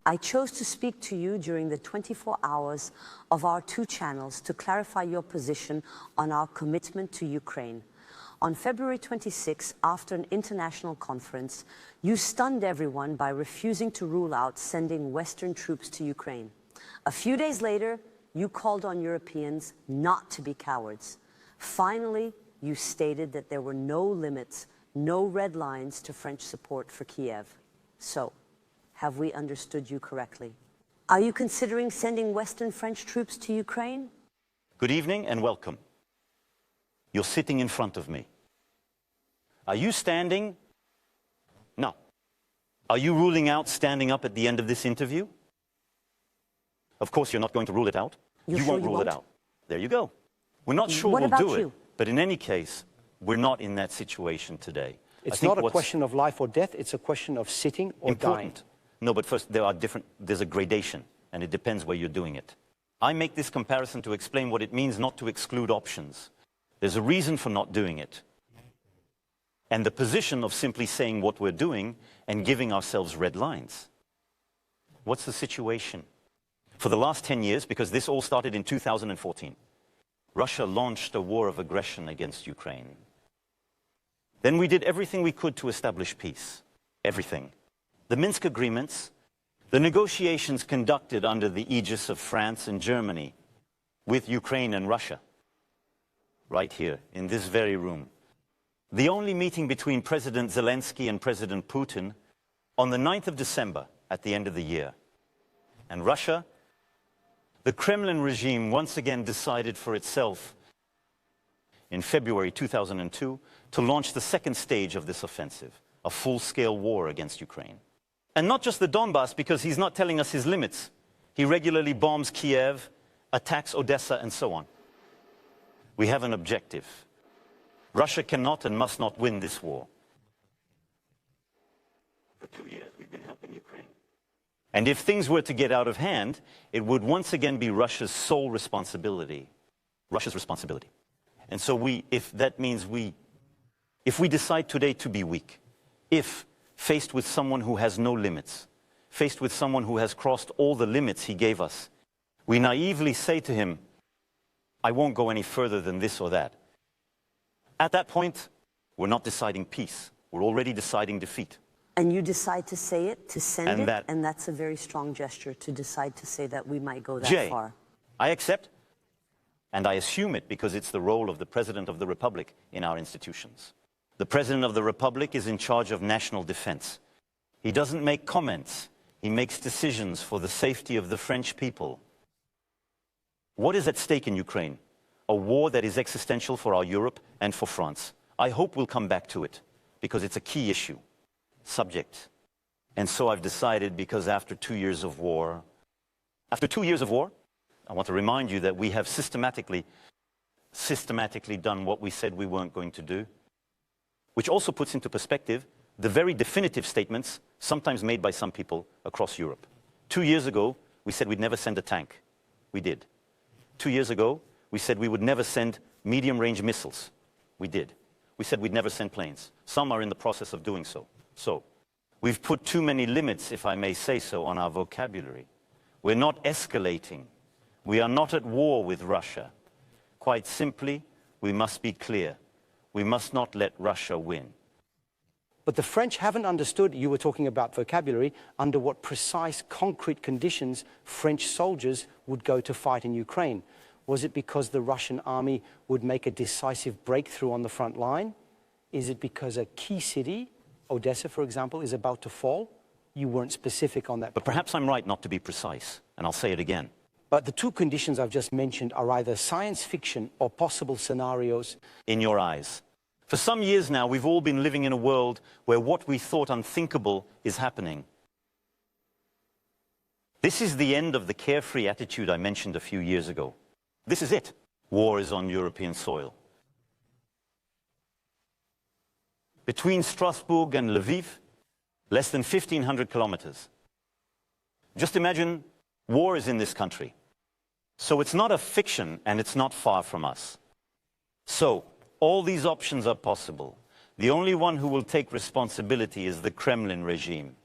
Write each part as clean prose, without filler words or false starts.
I chose to speak to you during the 24 hours of our two channels to clarify your position on our commitment to Ukraine. On February 26, after an international conference, you stunned everyone by refusing to rule out sending Western troops to Ukraine. A few days later, you called on Europeans not to be cowards. Finally, you stated that there were no limits, no red lines to French support for Kiev. So, have we understood you correctly? Are you considering sending Western French troops to Ukraine? Good evening and welcome. You're sitting in front of me. Are you standing? No. Are you ruling out standing up at the end of this interview? Of course you're not going to rule it out. You won't rule it out. There you go. We're not sure we'll do it, but in any case, we're not in that situation today. It's not a question of life or death, it's a question of sitting or dying. No, but first, there's a gradation, and it depends where you're doing it. I make this comparison to explain what it means not to exclude options. There's a reason for not doing it. And the position of simply saying what we're doing and giving ourselves red lines. What's the situation? For the last 10 years, because this all started in 2014, Russia launched a war of aggression against Ukraine. Then we did everything we could to establish peace. Everything. The Minsk agreements, the negotiations conducted under the aegis of France and Germany with Ukraine and Russia, right here, in this very room. The only meeting between President Zelensky and President Putin on the 9th of December at the end of the year. And Russia, the Kremlin regime once again decided for itself in February 2002 to launch the second stage of this offensive, a full-scale war against Ukraine. And not just the Donbass, because he's not telling us his limits. He regularly bombs Kiev, attacks Odessa, and so on. We have an objective. Russia cannot and must not win this war. For 2 years, we've been helping Ukraine. And if things were to get out of hand, it would once again be Russia's sole responsibility. Russia's responsibility. And so if we decide today to be weak, if faced with someone who has no limits, faced with someone who has crossed all the limits he gave us, we naively say to him, I won't go any further than this or that. At that point, we're not deciding peace. We're already deciding defeat. And you decide to say it, to send it, and that's a very strong gesture to decide to say that we might go that far. I accept, and I assume it because it's the role of the President of the Republic in our institutions. The President of the Republic is in charge of national defense. He doesn't make comments. He makes decisions for the safety of the French people. What is at stake in Ukraine? A war that is existential for our Europe and for France. I hope we'll come back to it, because it's a key issue, subject. And so I've decided, because after 2 years of war, I want to remind you that we have systematically done what we said we weren't going to do, which also puts into perspective the very definitive statements sometimes made by some people across Europe. 2 years ago, we said we'd never send a tank. We did. 2 years ago, we said we would never send medium-range missiles. We did. We said we'd never send planes. Some are in the process of doing so. So, we've put too many limits, if I may say so, on our vocabulary. We're not escalating. We are not at war with Russia. Quite simply, we must be clear. We must not let Russia win. But the French haven't understood, you were talking about vocabulary, under what precise, concrete conditions French soldiers would go to fight in Ukraine. Was it because the Russian army would make a decisive breakthrough on the front line? Is it because a key city, Odessa, for example, is about to fall? You weren't specific on that. But perhaps I'm right not to be precise, and I'll say it again. But the two conditions I've just mentioned are either science fiction or possible scenarios. In your eyes. For some years now, we've all been living in a world where what we thought unthinkable is happening. This is the end of the carefree attitude I mentioned a few years ago. This is it. War is on European soil. Between Strasbourg and Lviv, less than 1,500 kilometers. Just imagine war is in this country. So it's not a fiction and it's not far from us. So all these options are possible. The only one who will take responsibility is the Kremlin regime.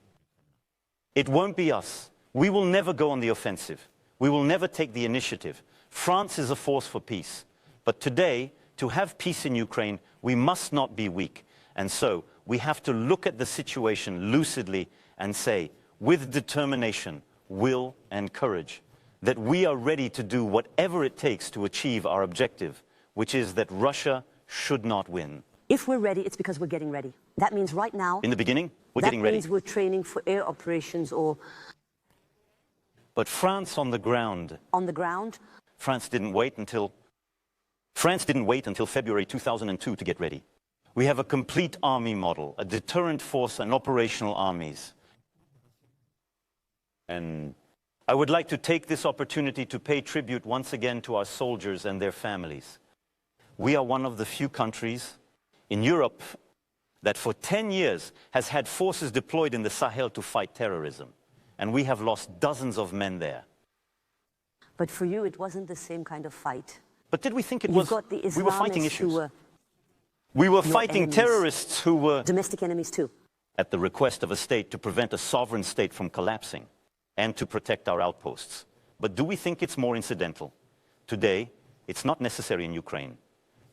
It won't be us. We will never go on the offensive. We will never take the initiative. France is a force for peace. But today, to have peace in Ukraine, we must not be weak. And so we have to look at the situation lucidly and say, with determination, will and courage, that we are ready to do whatever it takes to achieve our objective, which is that Russia should not win. If we're ready, it's because we're getting ready. That means right now... In the beginning, we're getting ready. That means we're training for air operations or... But France on the ground... On the ground? France didn't wait until February 2002 to get ready. We have a complete army model, a deterrent force and operational armies. And I would like to take this opportunity to pay tribute once again to our soldiers and their families. We are one of the few countries in Europe that for 10 years has had forces deployed in the Sahel to fight terrorism. And we have lost dozens of men there. But for you, it wasn't the same kind of fight. But did we think it was? Got the Islamists we were fighting issues. We were fighting enemies. Terrorists who were... Domestic enemies too. At the request of a state to prevent a sovereign state from collapsing and to protect our outposts. But do we think it's more incidental? Today, it's not necessary in Ukraine.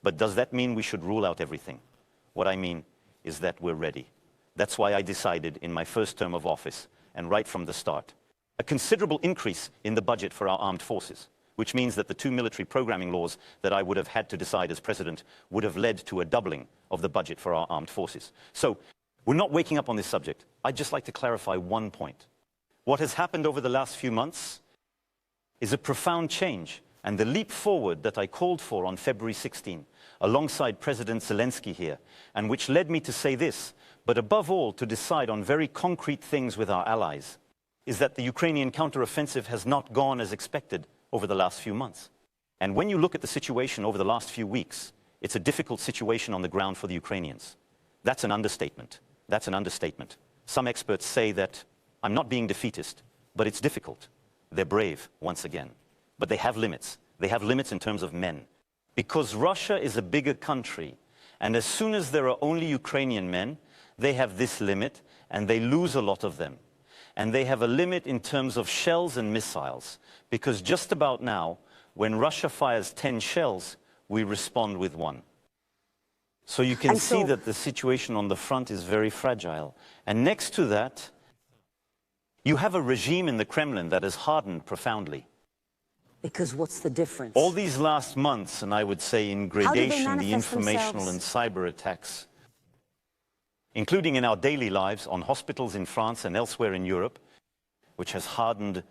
But does that mean we should rule out everything? What I mean is that we're ready. That's why I decided in my first term of office, and right from the start, a considerable increase in the budget for our armed forces, which means that the 2 military programming laws that I would have had to decide as president would have led to a doubling of the budget for our armed forces. So we're not waking up on this subject. I'd just like to clarify one point. What has happened over the last few months is a profound change, and the leap forward that I called for on February 16, alongside President Zelensky here, and which led me to say this, but above all to decide on very concrete things with our allies, is that the Ukrainian counteroffensive has not gone as expected over the last few months. And when you look at the situation over the last few weeks, it's a difficult situation on the ground for the Ukrainians. That's an understatement. That's an understatement. Some experts say that I'm not being defeatist, but it's difficult. They're brave, once again. But they have limits. They have limits in terms of men. Because Russia is a bigger country, and as soon as there are only Ukrainian men, they have this limit, and they lose a lot of them. And they have a limit in terms of shells and missiles, because just about now, when Russia fires 10 shells, we respond with 1. So you can see that the situation on the front is very fragile. And next to that, you have a regime in the Kremlin that has hardened profoundly. Because what's the difference? All these last months, and I would say in gradation, the informational and cyber attacks, including in our daily lives on hospitals in France and elsewhere in Europe, which has hardened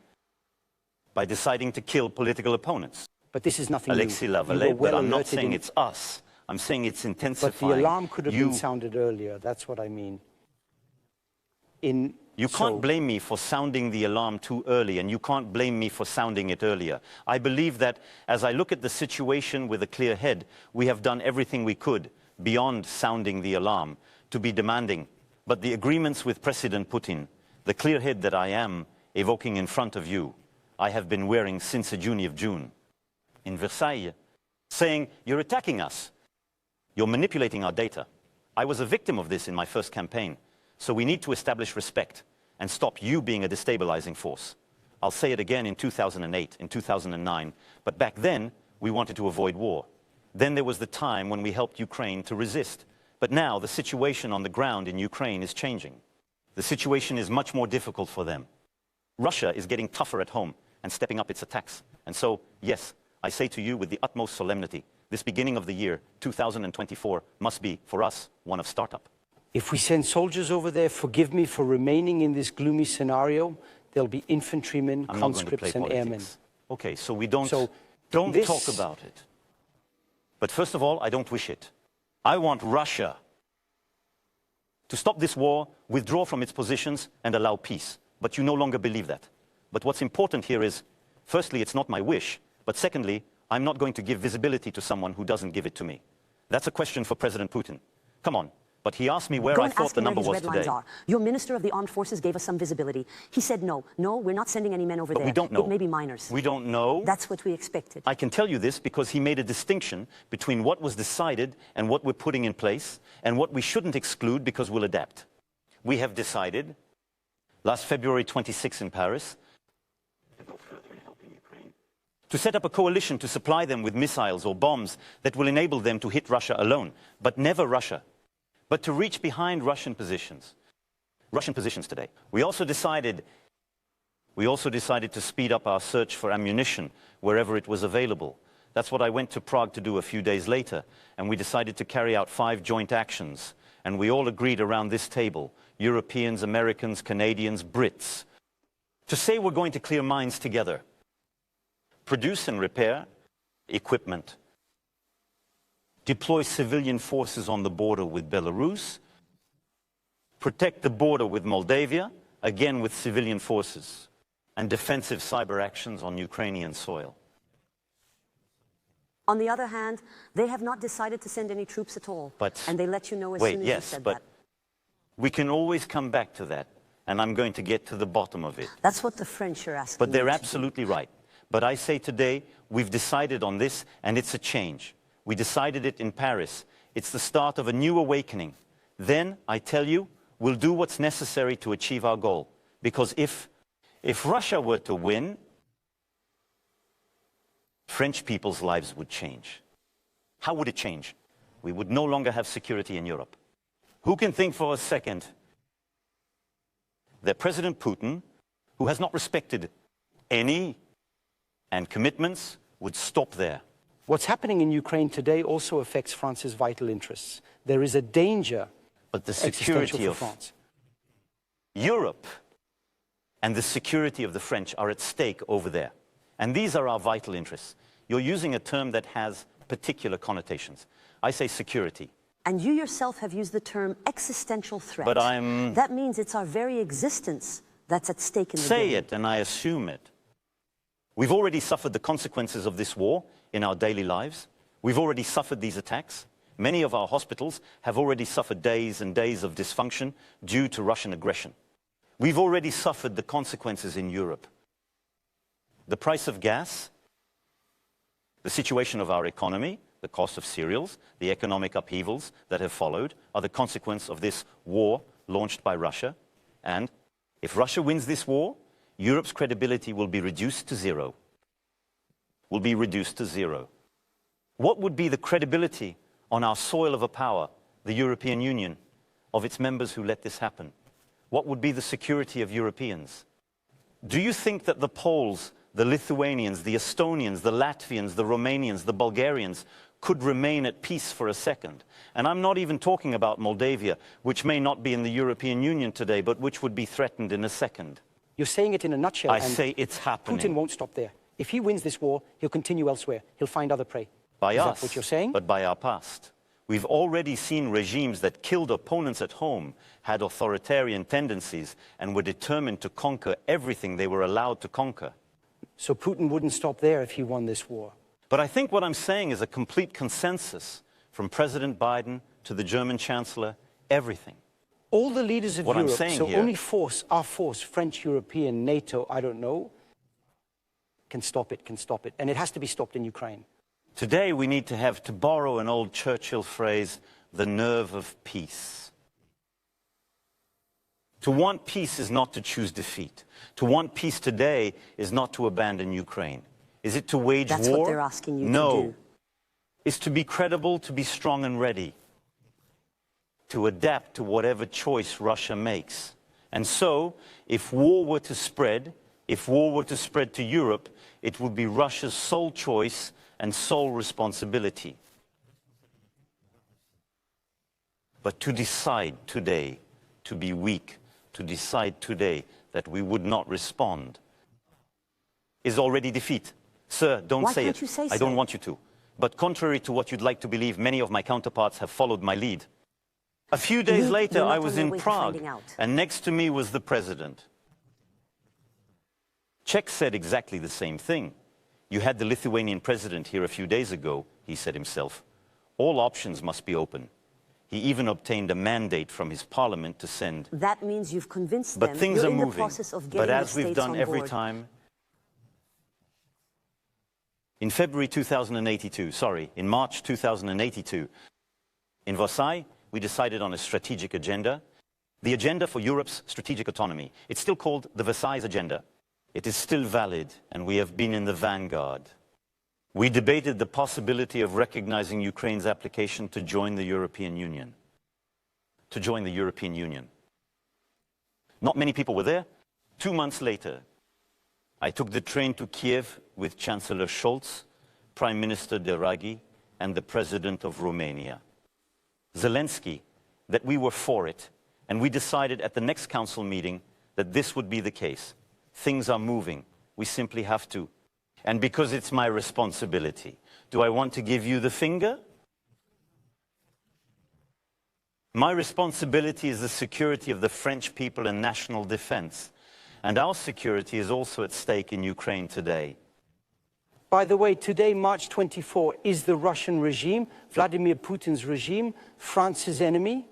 by deciding to kill political opponents. But this is nothing Alexei new. Lavallee, but I'm not saying it's us. I'm saying it's intensifying. But the alarm could have been sounded earlier. That's what I mean. You can't blame me for sounding the alarm too early, and you can't blame me for sounding it earlier. I believe that as I look at the situation with a clear head, we have done everything we could beyond sounding the alarm to be demanding. But the agreements with President Putin, the clear head that I am evoking in front of you, I have been wearing since the June of June in Versailles, saying, you're attacking us. You're manipulating our data. I was a victim of this in my first campaign. So we need to establish respect and stop you being a destabilizing force. I'll say it again in 2008, in 2009, but back then we wanted to avoid war. Then there was the time when we helped Ukraine to resist. But now the situation on the ground in Ukraine is changing. The situation is much more difficult for them. Russia is getting tougher at home and stepping up its attacks. And so, yes, I say to you with the utmost solemnity, this beginning of the year, 2024, must be, for us, one of startup. If we send soldiers over there, forgive me for remaining in this gloomy scenario, there'll be infantrymen, conscripts and airmen. Okay, so we don't talk about it. But first of all, I don't wish it. I want Russia to stop this war, withdraw from its positions and allow peace. But you no longer believe that. But what's important here is, firstly, it's not my wish. But secondly, I'm not going to give visibility to someone who doesn't give it to me. That's a question for President Putin. Come on. But he asked me where I thought the number was today. Your Minister of the Armed Forces gave us some visibility. He said, no, we're not sending any men over there. But we don't know. It may be minors. We don't know. That's what we expected. I can tell you this because he made a distinction between what was decided and what we're putting in place and what we shouldn't exclude because we'll adapt. We have decided, last February 26 in Paris, to set up a coalition to supply them with missiles or bombs that will enable them to hit Russia alone, but never Russia, but to reach behind Russian positions today. We also decided to speed up our search for ammunition wherever it was available. That's what I went to Prague to do a few days later, and we decided to carry out 5 joint actions, and we all agreed around this table, Europeans, Americans, Canadians, Brits, to say we're going to clear mines together, produce and repair equipment, deploy civilian forces on the border with Belarus, protect the border with Moldavia, again with civilian forces, and defensive cyber actions on Ukrainian soil. On the other hand, they have not decided to send any troops at all. And they let you know as soon as you said that. We can always come back to that, and I'm going to get to the bottom of it. That's what the French are asking. But they're absolutely right. But I say today, we've decided on this, and it's a change. We decided it in Paris. It's the start of a new awakening. Then, I tell you, we'll do what's necessary to achieve our goal. Because if Russia were to win, French people's lives would change. How would it change? We would no longer have security in Europe. Who can think for a second that President Putin, who has not respected any and commitments, would stop there? What's happening in Ukraine today also affects France's vital interests. There is a danger, but the security of France, Europe and the security of the French are at stake over there. And these are our vital interests. You're using a term that has particular connotations. I say security. And you yourself have used the term existential threat. But that means it's our very existence that's at stake in the game. Say it and I assume it. We've already suffered the consequences of this war in our daily lives. We've already suffered these attacks. Many of our hospitals have already suffered days and days of dysfunction due to Russian aggression. We've already suffered the consequences in Europe. The price of gas, the situation of our economy, the cost of cereals, the economic upheavals that have followed are the consequence of this war launched by Russia. And if Russia wins this war, Europe's credibility will be reduced to zero. Will be reduced to zero. What would be the credibility on our soil of a power, the European Union, of its members who let this happen? What would be the security of Europeans? Do you think that the Poles, the Lithuanians, the Estonians, the Latvians, the Romanians, the Bulgarians could remain at peace for a second? And I'm not even talking about Moldavia, which may not be in the European Union today, but which would be threatened in a second. You're saying it in a nutshell. I say it's happening. Putin won't stop there. If he wins this war, he'll continue elsewhere. He'll find other prey. By us, that what you're saying? But by our past. We've already seen regimes that killed opponents at home, had authoritarian tendencies, and were determined to conquer everything they were allowed to conquer. So Putin wouldn't stop there if he won this war. But I think what I'm saying is a complete consensus from President Biden to the German Chancellor, everything. All the leaders of Europe, so here, only our force, French, European, NATO, I don't know, can stop it. And it has to be stopped in Ukraine. Today we need to have, to borrow an old Churchill phrase, the nerve of peace. To want peace is not to choose defeat. To want peace today is not to abandon Ukraine. Is it to wage war? That's what they're asking you to do. No. It's to be credible, to be strong and ready. To adapt to whatever choice Russia makes. And so, if war were to spread to Europe, it would be Russia's sole choice and sole responsibility. But to decide today to be weak, to decide today that we would not respond, is already defeat. Sir, don't say it. Why can't you say so? I don't want you to. But contrary to what you'd like to believe, many of my counterparts have followed my lead. A few days later, I was in Prague, and next to me was the president. Czech said exactly the same thing. You had the Lithuanian president here a few days ago, he said himself. All options must be open. He even obtained a mandate from his parliament to send. That means you've convinced them. But things are moving. The process of getting but as the we've states done on every board. time, in February 2082, in March 2082, in Versailles, we decided on a strategic agenda, the agenda for Europe's strategic autonomy. It's still called the Versailles Agenda. It is still valid, and we have been in the vanguard. We debated the possibility of recognizing Ukraine's application to join the European Union. To join the European Union. Not many people were there. 2 months later, I took the train to Kiev with Chancellor Scholz, Prime Minister Draghi, and the President of Romania. Zelensky, that we were for it, and we decided at the next council meeting that this would be the case. Things are moving. We simply have to. And because it's my responsibility, do I want to give you the finger? My responsibility is the security of the French people and national defense. And our security is also at stake in Ukraine today. By the way, today, March 24, is the Russian regime, Vladimir Putin's regime, France's enemy?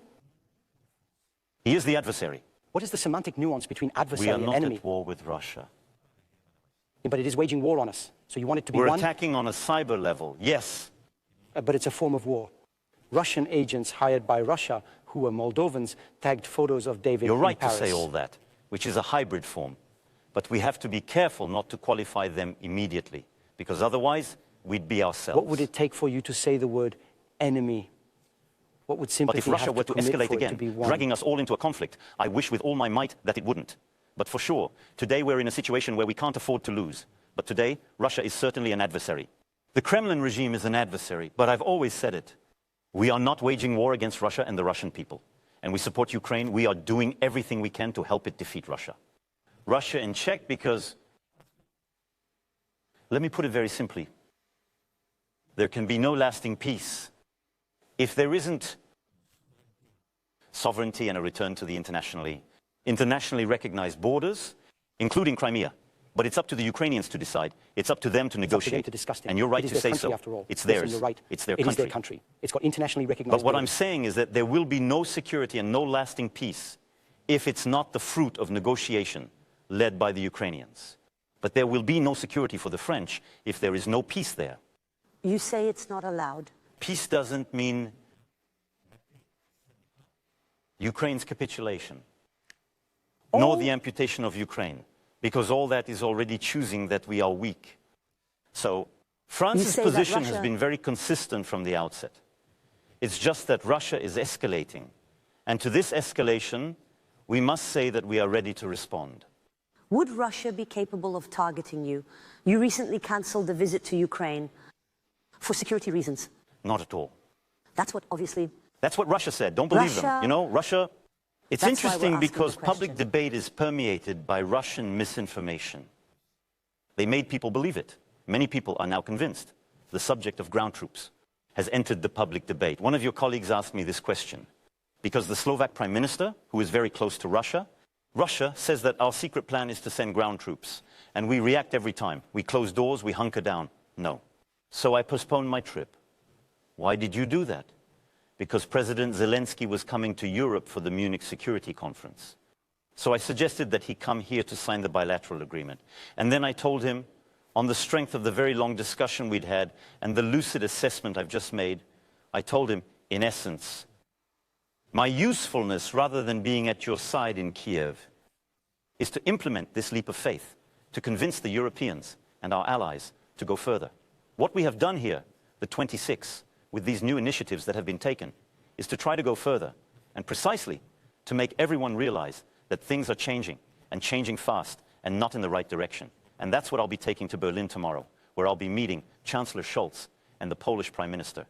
He is the adversary. What is the semantic nuance between adversary and enemy? We are not at war with Russia. Yeah, but it is waging war on us. So you want it to be We're one? attacking on a cyber level, yes. But it's a form of war. Russian agents hired by Russia, who were Moldovans, tagged photos of David You're right in Paris. to say all that, which is a hybrid form. But we have to be careful not to qualify them immediately, because otherwise we'd be ourselves. What would it take for you to say the word enemy? What would sympathy But if Russia have were to commit escalate for it again, to be one? dragging us all into a conflict, I wish with all my might that it wouldn't. But for sure, today we're in a situation where we can't afford to lose. But today, Russia is certainly an adversary. The Kremlin regime is an adversary, but I've always said it. We are not waging war against Russia and the Russian people. And we support Ukraine. We are doing everything we can to help it defeat Russia. Russia in check because, let me put it very simply, there can be no lasting peace if there isn't sovereignty and a return to the internationally recognized borders, including Crimea. But it's up to the Ukrainians to decide. It's up to them to negotiate. To discuss it. And you're right to say so. After all. It's theirs. You're right. It's their country. country. It is their country. It's got internationally recognized But what I'm borders. saying is that there will be no security and no lasting peace if it's not the fruit of negotiation led by the Ukrainians. But there will be no security for the French if there is no peace there. You say it's not allowed. Peace doesn't mean Ukraine's capitulation, nor the amputation of Ukraine, because all that is already choosing that we are weak. So France's position has been very consistent from the outset. It's just that Russia is escalating. And to this escalation, we must say that we are ready to respond. Would Russia be capable of targeting you? You recently cancelled the visit to Ukraine for security reasons. Not at all. That's what, obviously... That's what Russia said. Don't believe them. You know, Russia... It's interesting because public debate is permeated by Russian misinformation. They made people believe it. Many people are now convinced. The subject of ground troops has entered the public debate. One of your colleagues asked me this question, because the Slovak Prime Minister, who is very close to Russia, says that our secret plan is to send ground troops. And we react every time. We close doors, we hunker down. No. So I postponed my trip. Why did you do that? Because President Zelensky was coming to Europe for the Munich Security Conference. So I suggested that he come here to sign the bilateral agreement. And then I told him, on the strength of the very long discussion we'd had and the lucid assessment I've just made, I told him, in essence, my usefulness, rather than being at your side in Kiev, is to implement this leap of faith, to convince the Europeans and our allies to go further. What we have done here, the 26, with these new initiatives that have been taken, is to try to go further, and precisely to make everyone realize that things are changing, and changing fast, and not in the right direction. And that's what I'll be taking to Berlin tomorrow, where I'll be meeting Chancellor Scholz and the Polish Prime Minister.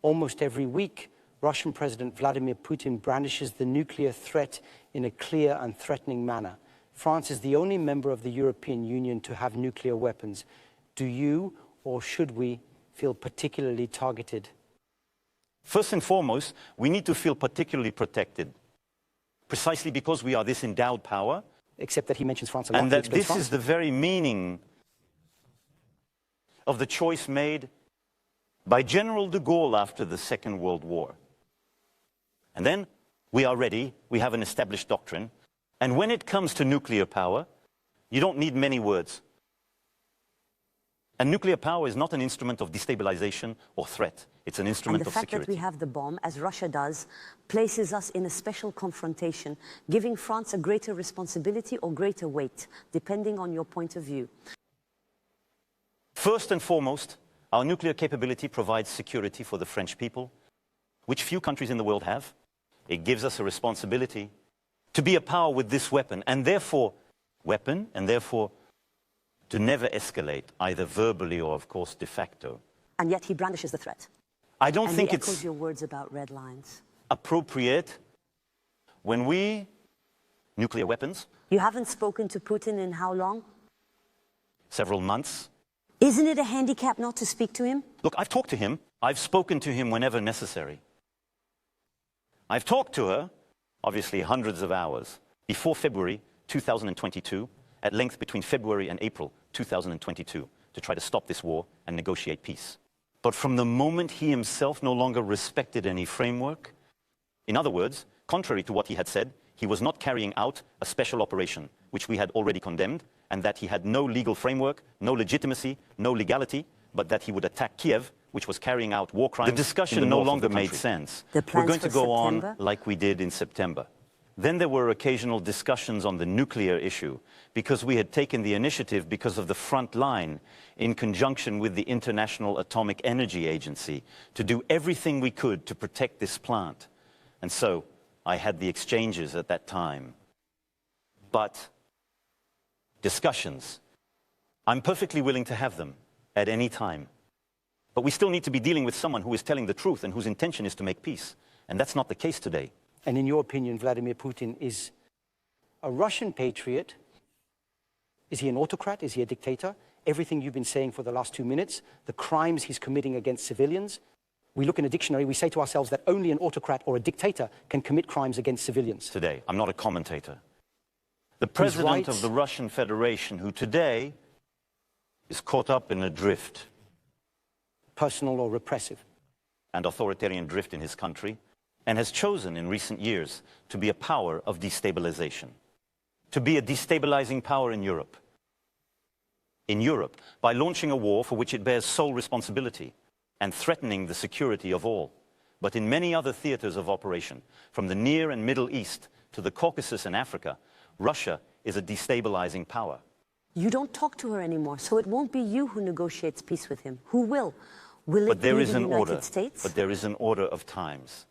Almost every week, Russian President Vladimir Putin brandishes the nuclear threat in a clear and threatening manner. France is the only member of the European Union to have nuclear weapons. Do you, or should we, feel particularly targeted? First and foremost, we need to feel particularly protected, precisely because we are this endowed power. Except that he mentions France a lot. And that this is the very meaning of the choice made by General de Gaulle after the Second World War. And then we are ready, we have an established doctrine, and when it comes to nuclear power, you don't need many words. And nuclear power is not an instrument of destabilization or threat. It's an instrument of security. And the fact that we have the bomb, as Russia does, places us in a special confrontation, giving France a greater responsibility or greater weight, depending on your point of view. First and foremost, Our nuclear capability provides security for the French people, which few countries in the world have. It gives us a responsibility to be a power with this weapon, and therefore to never escalate, either verbally or, of course, de facto. And yet he brandishes the threat. I don't and think he it's echoes your words about red lines. Appropriate when nuclear weapons. You haven't spoken to Putin in how long? Several months. Isn't it a handicap not to speak to him? Look, I've talked to him. I've spoken to him whenever necessary. I've talked to her, obviously hundreds of hours, before February 2022, at length between February and April 2022, to try to stop this war and negotiate peace. But from the moment he himself no longer respected any framework, in other words, contrary to what he had said, he was not carrying out a special operation, which we had already condemned, and that he had no legal framework, no legitimacy, no legality, but that he would attack Kiev, which was carrying out war crimes. The discussion no longer made sense. We're going to go on like we did in September. Then there were occasional discussions on the nuclear issue, because we had taken the initiative because of the front line in conjunction with the International Atomic Energy Agency to do everything we could to protect this plant. And so I had the exchanges at that time. But discussions, I'm perfectly willing to have them at any time. But we still need to be dealing with someone who is telling the truth and whose intention is to make peace. And that's not the case today. And in your opinion, Vladimir Putin is a Russian patriot? Is he an autocrat? Is he a dictator? Everything you've been saying for the last 2 minutes, the crimes he's committing against civilians, we look in a dictionary, we say to ourselves that only an autocrat or a dictator can commit crimes against civilians. Today, I'm not a commentator. The president of the Russian Federation, who today is caught up in a drift. Personal or repressive. And authoritarian drift in his country, and has chosen in recent years to be a power of destabilization, to be a destabilizing power in Europe. In Europe, by launching a war for which it bears sole responsibility and threatening the security of all. But in many other theaters of operation, from the Near and Middle East to the Caucasus and Africa, Russia is a destabilizing power. You don't talk to her anymore, so it won't be you who negotiates peace with him. Who will? Will it be the United States? But there is an order of times.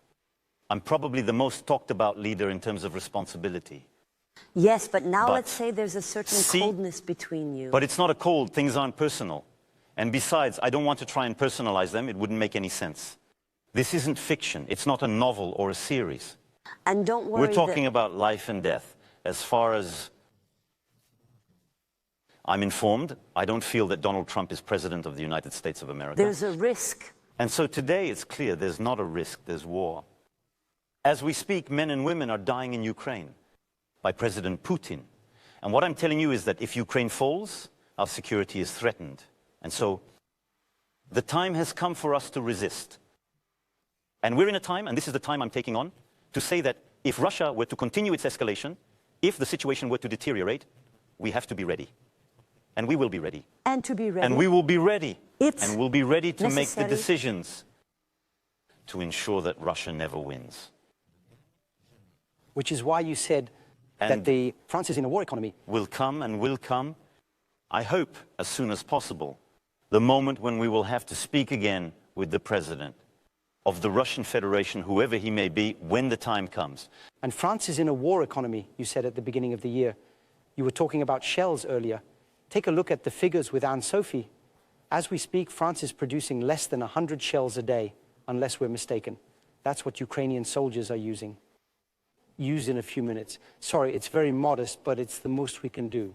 I'm probably the most talked about leader in terms of responsibility. Yes, but now let's say there's a certain coldness between you. But it's not a cold, things aren't personal. And besides, I don't want to try and personalize them, it wouldn't make any sense. This isn't fiction, it's not a novel or a series. And don't worry, we're talking about life and death. As far as I'm informed, I don't feel that Donald Trump is president of the United States of America. There's a risk. And so today it's clear there's not a risk, there's war. As we speak, men and women are dying in Ukraine by President Putin. And what I'm telling you is that if Ukraine falls, our security is threatened. And so the time has come for us to resist. And we're in a time, and this is the time I'm taking on, to say that if Russia were to continue its escalation, if the situation were to deteriorate, we have to be ready. And we will be ready. And to be ready. And we will be ready. It's and we'll be ready to necessary. make the decisions to ensure that Russia never wins. Which is why you said that France is in a war economy. Will come, I hope, as soon as possible, the moment when we will have to speak again with the president of the Russian Federation, whoever he may be, when the time comes. And France is in a war economy, you said at the beginning of the year. You were talking about shells earlier. Take a look at the figures with Anne-Sophie. As we speak, France is producing less than 100 shells a day, unless we're mistaken. That's what Ukrainian soldiers are using. Used in a few minutes. Sorry, it's very modest, but it's the most we can do.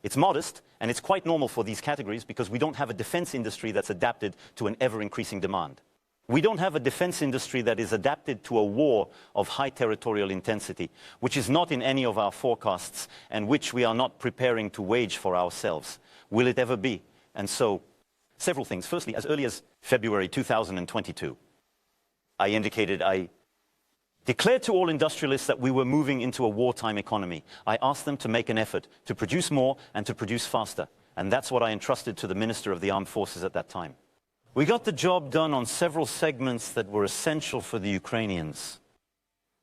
It's modest, and it's quite normal for these categories because we don't have a defense industry that's adapted to an ever-increasing demand. We don't have a defense industry that is adapted to a war of high territorial intensity, which is not in any of our forecasts and which we are not preparing to wage for ourselves. Will it ever be? And so, several things. Firstly, as early as February 2022, I declared to all industrialists that we were moving into a wartime economy. I asked them to make an effort to produce more and to produce faster. And that's what I entrusted to the Minister of the Armed Forces at that time. We got the job done on several segments that were essential for the Ukrainians.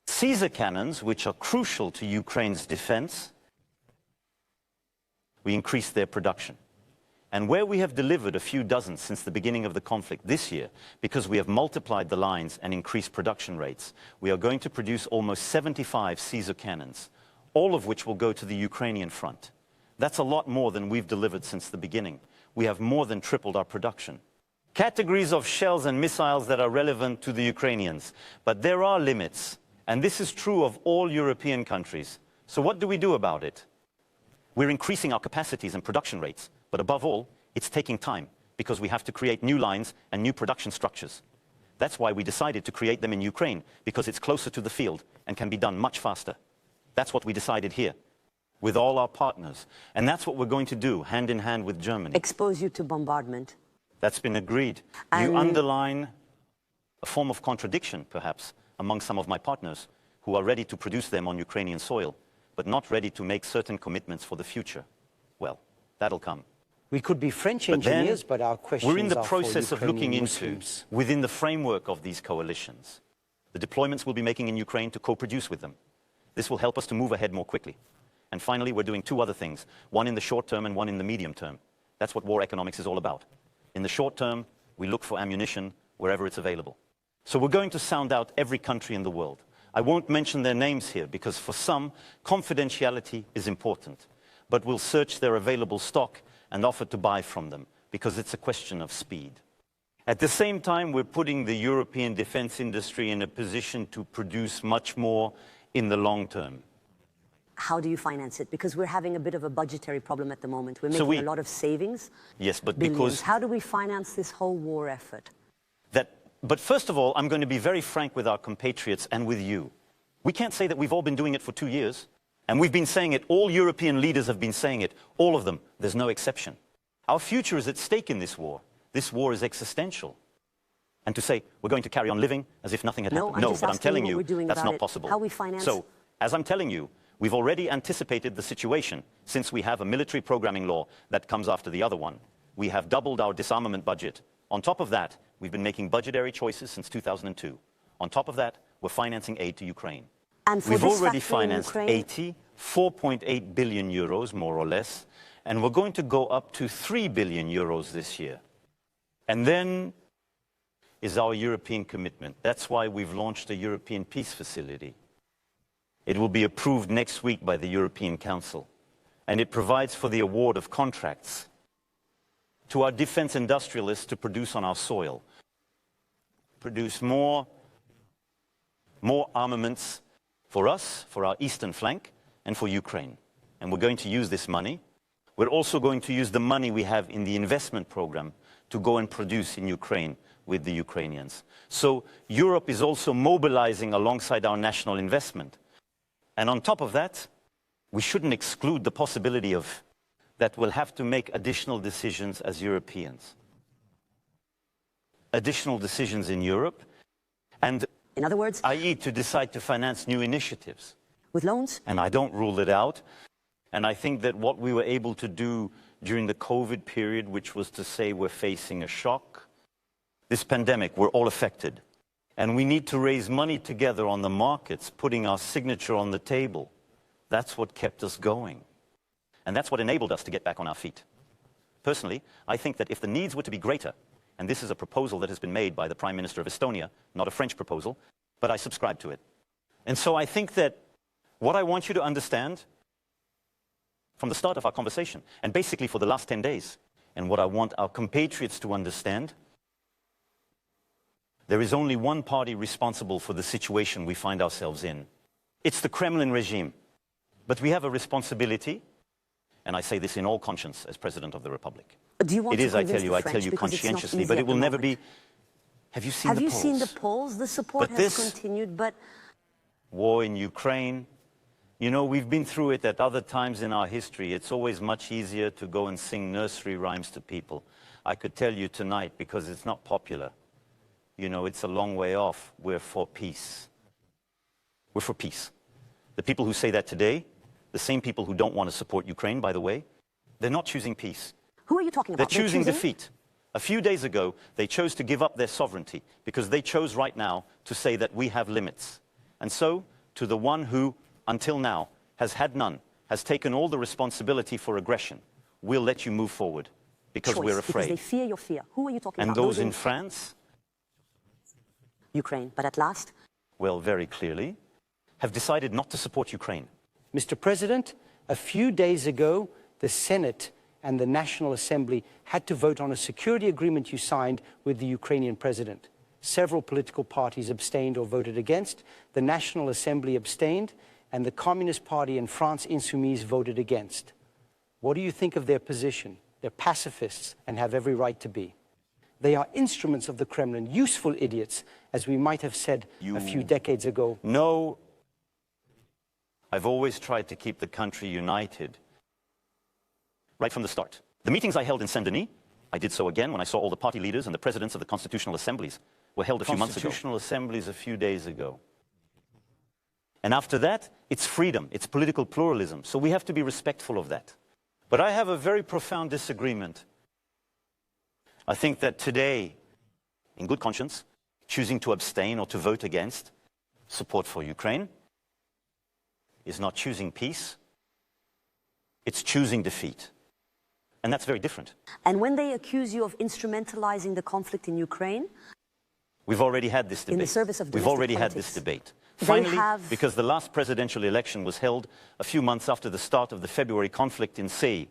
Caesar cannons, which are crucial to Ukraine's defense, we increased their production. And where we have delivered a few dozen since the beginning of the conflict this year, because we have multiplied the lines and increased production rates, we are going to produce almost 75 Caesar cannons, all of which will go to the Ukrainian front. That's a lot more than we've delivered since the beginning. We have more than tripled our production. Categories of shells and missiles that are relevant to the Ukrainians. But there are limits, and this is true of all European countries. So what do we do about it? We're increasing our capacities and production rates, but above all, it's taking time because we have to create new lines and new production structures. That's why we decided to create them in Ukraine, because it's closer to the field and can be done much faster. That's what we decided here, with all our partners. And that's what we're going to do, hand in hand with Germany. Expose you to bombardment. That's been agreed. You underline a form of contradiction, perhaps, among some of my partners who are ready to produce them on Ukrainian soil, but not ready to make certain commitments for the future. Well, that'll come. We could be French engineers, but our questions we're in the are process for of looking into, Muslims. within the framework of these coalitions, the deployments we'll be making in Ukraine to co-produce with them. This will help us to move ahead more quickly. And finally, we're doing two other things, one in the short term and one in the medium term. That's what war economics is all about. In the short term, we look for ammunition wherever it's available. So we're going to sound out every country in the world. I won't mention their names here because for some, confidentiality is important. But we'll search their available stock and offer to buy from them because it's a question of speed. At the same time, we're putting the European defense industry in a position to produce much more in the long term. How do you finance it? Because we're having a bit of a budgetary problem at the moment. We're making a lot of savings. Yes, but billions. because... How do we finance this whole war effort? But first of all, I'm going to be very frank with our compatriots and with you. We can't say that we've all been doing it for 2 years. And we've been saying it, all European leaders have been saying it, all of them, there's no exception. Our future is at stake in this war. This war is existential. And to say, we're going to carry on living as if nothing had happened. No, but I'm telling you, that's not possible. How we finance... So, as I'm telling you, we've already anticipated the situation since we have a military programming law that comes after the other one. We have doubled our disarmament budget. On top of that, we've been making budgetary choices since 2002. On top of that, we're financing aid to Ukraine. And we've already financed 4.8 billion euros, more or less, and we're going to go up to 3 billion euros this year. And then is our European commitment. That's why we've launched a European Peace Facility. It will be approved next week by the European Council, and it provides for the award of contracts to our defense industrialists to produce on our soil, produce more armaments for us, for our eastern flank, and for Ukraine. And we're going to use this money. We're also going to use the money we have in the investment program to go and produce in Ukraine with the Ukrainians. So Europe is also mobilizing alongside our national investment. And on top of that, we shouldn't exclude the possibility of that we'll have to make additional decisions as Europeans. Additional decisions in Europe, and in other words, i.e. to decide to finance new initiatives. With loans? And I don't rule it out. And I think that what we were able to do during the COVID period, which was to say we're facing a shock, this pandemic, we're all affected. And we need to raise money together on the markets, putting our signature on the table. That's what kept us going. And that's what enabled us to get back on our feet. Personally, I think that if the needs were to be greater, and this is a proposal that has been made by the Prime Minister of Estonia, not a French proposal, but I subscribe to it. And so I think that what I want you to understand from the start of our conversation, and basically for the last 10 days, and what I want our compatriots to understand, there is only one party responsible for the situation we find ourselves in. It's the Kremlin regime. But we have a responsibility, and I say this in all conscience as President of the Republic. Do you want it is, to I tell you French, conscientiously, but it will never be... Have you seen the polls? Have you seen the polls? The support has continued, but... War in Ukraine, you know, we've been through it at other times in our history. It's always much easier to go and sing nursery rhymes to people. I could tell you tonight, because it's not popular. You know, it's a long way off. We're for peace. We're for peace. The people who say that today, the same people who don't want to support Ukraine, by the way, they're not choosing peace. Who are you talking about? They're choosing defeat. A few days ago, they chose to give up their sovereignty because they chose right now to say that we have limits. And so, to the one who, until now, has had none, has taken all the responsibility for aggression, we'll let you move forward. because we're afraid. Because they fear your fear. Who are you talking about? And those in France? Ukraine. But at last? Well, very clearly, have decided not to support Ukraine. Mr. President, a few days ago, the Senate and the National Assembly had to vote on a security agreement you signed with the Ukrainian president. Several political parties abstained or voted against. The National Assembly abstained, and the Communist Party and France Insoumise voted against. What do you think of their position? They're pacifists and have every right to be. They are instruments of the Kremlin, useful idiots, as we might have said a few decades ago. No, I've always tried to keep the country united, right from the start. The meetings I held in Saint-Denis, I did so again when I saw all the party leaders and the presidents of the constitutional assemblies were held a few months ago. Constitutional assemblies a few days ago. And after that, it's freedom, it's political pluralism, so we have to be respectful of that. But I have a very profound disagreement. I think that today, in good conscience, choosing to abstain or to vote against support for Ukraine is not choosing peace, it's choosing defeat. And that's very different. And when they accuse you of instrumentalizing the conflict in Ukraine? We've already had this debate. In the service of domestic We've already politics. had this debate. Finally, because the last presidential election was held a few months after the start of the February conflict in Say.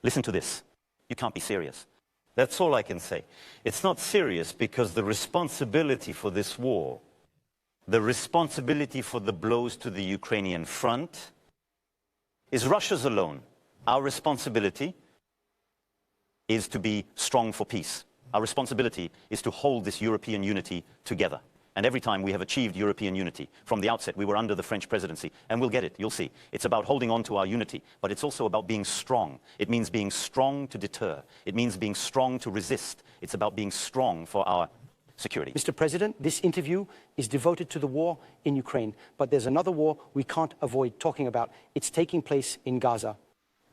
Listen to this. You can't be serious. That's all I can say. It's not serious because the responsibility for this war, the responsibility for the blows to the Ukrainian front, is Russia's alone. Our responsibility is to be strong for peace. Our responsibility is to hold this European unity together. And every time we have achieved European unity, from the outset, we were under the French presidency, and we'll get it, you'll see. It's about holding on to our unity, but it's also about being strong. It means being strong to deter. It means being strong to resist. It's about being strong for our security. Mr. President, this interview is devoted to the war in Ukraine, but there's another war we can't avoid talking about. It's taking place in Gaza.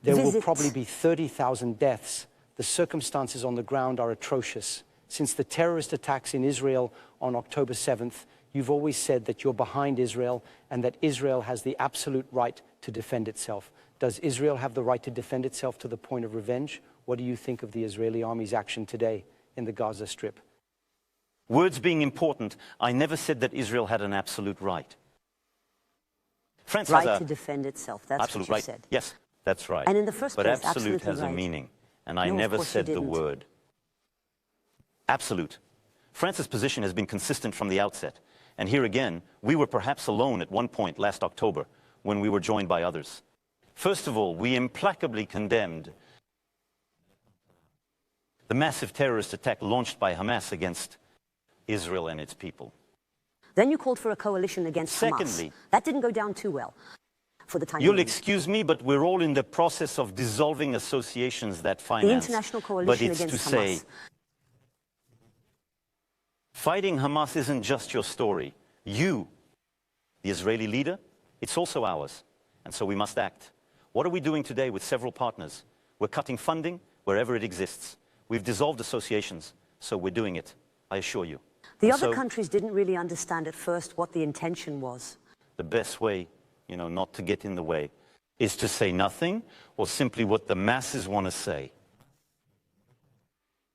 There will probably be 30,000 deaths. The circumstances on the ground are atrocious. Since the terrorist attacks in Israel on October 7th, you've always said that you're behind Israel and that Israel has the absolute right to defend itself. Does Israel have the right to defend itself to the point of revenge? What do you think of the Israeli army's action today in the Gaza Strip? Words being important, I never said that Israel had an absolute right. France has right to defend itself, that's absolute what you right. said. Yes, that's right. And in the first but place, absolute has right. a meaning, and I No, never of course said you the didn't. word. Absolute. France's position has been consistent from the outset. And here again, we were perhaps alone at one point last October when we were joined by others. First of all, we implacably condemned the massive terrorist attack launched by Hamas against Israel and its people. Then you called for a coalition against Secondly, Hamas. That didn't go down too well for the time You'll being. excuse me, but we're all in the process of dissolving associations that finance. The international coalition against Hamas. But it's to say, Hamas. fighting Hamas isn't just your story. You, the Israeli leader, it's also ours. And so we must act. What are we doing today with several partners? We're cutting funding wherever it exists. We've dissolved associations, so we're doing it, I assure you. The And other so countries didn't really understand at first what the intention was. the best way, not to get in the way, is to say nothing or simply what the masses want to say.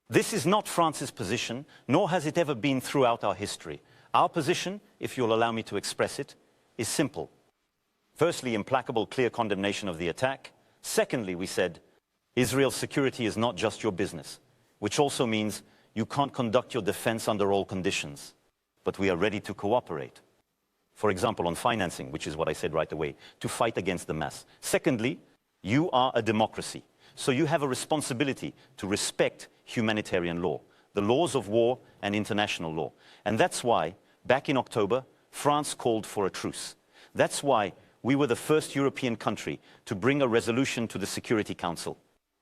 This is not France's position, nor has it ever been throughout our history. Our position, if you'll allow me to express it, is simple. Firstly, implacable, clear condemnation of the attack. Secondly, we said, Israel's security is not just your business, which also means you can't conduct your defense under all conditions, but we are ready to cooperate. For example, on financing, which is what I said right away, to fight against the mass. Secondly, you are a democracy, so you have a responsibility to respect humanitarian law, the laws of war and international law. And that's why, back in October, France called for a truce. That's why we were the first European country to bring a resolution to the Security Council,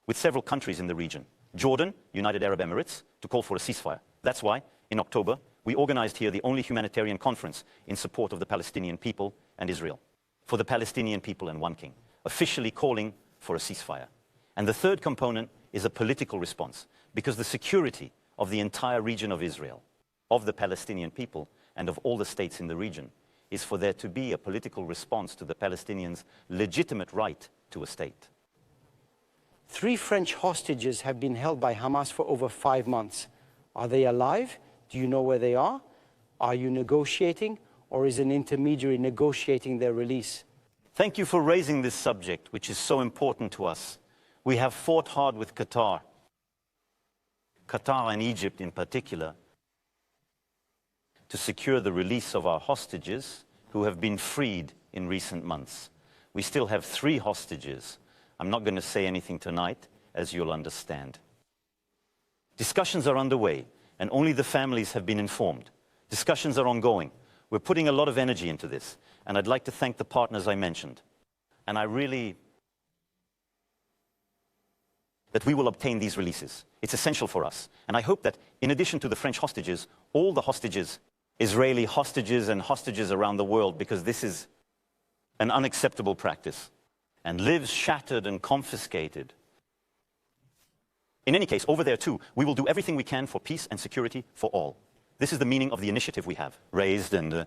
with several countries in the region. Jordan, United Arab Emirates, to call for a ceasefire. That's why, in October, we organized here the only humanitarian conference in support of the Palestinian people and Israel. For the Palestinian people and one king, officially calling for a ceasefire. And the third component is a political response, because the security of the entire region of Israel, of the Palestinian people, and of all the states in the region, is for there to be a political response to the Palestinians' legitimate right to a state. 3 French hostages have been held by Hamas for over 5 months. Are they alive? Do you know where they are? Are you negotiating, or is an intermediary negotiating their release? Thank you for raising this subject, which is so important to us. We have fought hard with Qatar and Egypt in particular, to secure the release of our hostages who have been freed in recent months. We still have 3 hostages. I'm not going to say anything tonight, as you'll understand. Discussions are underway, and only the families have been informed. Discussions are ongoing. We're putting a lot of energy into this, and I'd like to thank the partners I mentioned. And that we will obtain these releases. It's essential for us. And I hope that, in addition to the French hostages, all the hostages, Israeli hostages and hostages around the world, because this is an unacceptable practice, and lives shattered and confiscated. In any case, over there too, we will do everything we can for peace and security for all. This is the meaning of the initiative we have raised, and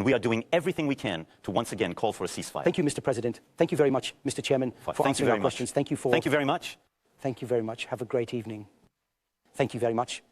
we are doing everything we can to once again call for a ceasefire. Thank you, Mr. President. Thank you very much, Mr. Chairman, for answering our questions. Thank you for... Thank you very much. Thank you very much. Have a great evening. Thank you very much.